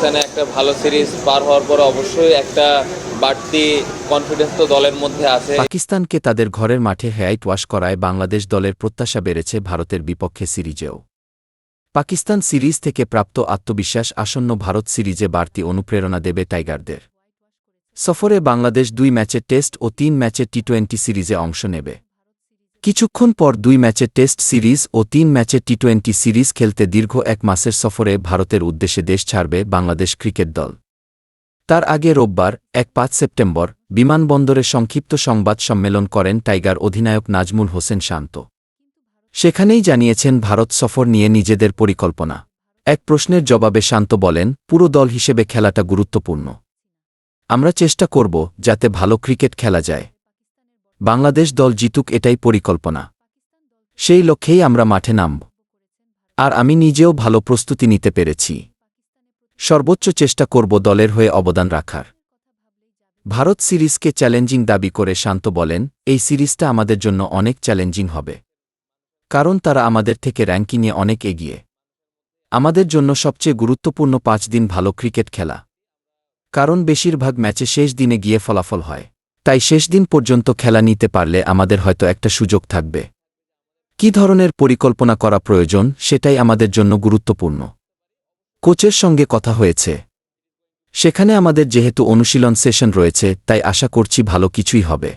পাকিস্তানে একটা ভালো সিরিজ পার হওয়ার পর অবশ্যই একটা বাড়তি কনফিডেন্স তো দলের মধ্যে আছে। পাকিস্তানকে তাদের ঘরের মাঠে হোয়াইট ওয়াশ করায় বাংলাদেশ দলের প্রত্যাশা বেড়েছে ভারতের বিপক্ষে সিরিজেও। পাকিস্তান সিরিজ থেকে প্রাপ্ত আত্মবিশ্বাস আসন্ন ভারত সিরিজে বাড়তি অনুপ্রেরণা দেবে টাইগারদের। সফরে বাংলাদেশ 2 ম্যাচের টেস্ট ও 3 ম্যাচের টি-20 সিরিজে অংশ নেবে। কিছুক্ষণ পর 2 ম্যাচের টেস্ট সিরিজ ও 3 ম্যাচের টি-20 সিরিজ খেলতে দীর্ঘ 1 মাসের সফরে ভারতের উদ্দেশ্যে দেশ ছাড়বে বাংলাদেশ ক্রিকেট দল। তার আগে রোববার 5 সেপ্টেম্বর বিমানবন্দরে সংক্ষিপ্ত সংবাদ সম্মেলন করেন টাইগার অধিনায়ক নাজমুল হোসেন শান্ত। সেখানেই জানিয়েছেন ভারত সফর নিয়ে নিজেদের পরিকল্পনা। এক প্রশ্নের জবাবে শান্ত বলেন, পুরো দল হিসেবে খেলাটা গুরুত্বপূর্ণ। আমরা চেষ্টা করব যাতে ভালো ক্রিকেট খেলা যায়। বাংলাদেশ দল জিতুক, এটাই পরিকল্পনা। সেই লক্ষ্যেই আমরা মাঠে নামব। আর আমি নিজেও ভালো প্রস্তুতি নিতে পেরেছি। সর্বোচ্চ চেষ্টা করব দলের হয়ে অবদান রাখার। ভারত সিরিজকে চ্যালেঞ্জিং দাবি করে শান্ত বলেন, এই সিরিজটা আমাদের জন্য অনেক চ্যালেঞ্জিং হবে। কারণ তারা আমাদের থেকে র্যাঙ্কিংয়ে অনেক এগিয়ে। আমাদের জন্য সবচেয়ে গুরুত্বপূর্ণ 5 দিন ভালো ক্রিকেট খেলা। কারণ বেশিরভাগ ম্যাচে শেষ দিনে গিয়ে ফলাফল হয়। তাই শেষ দিন পর্যন্ত খেলা নিতে পারলে আমাদের হয়তো একটা সুযোগ থাকবে। কী ধরনের পরিকল্পনা করা প্রয়োজন সেটাই আমাদের জন্য গুরুত্বপূর্ণ। কোচের সঙ্গে কথা হয়েছে। সেখানে আমাদের যেহেতু অনুশীলন সেশন রয়েছে, তাই আশা করছি ভালো কিছুই হবে।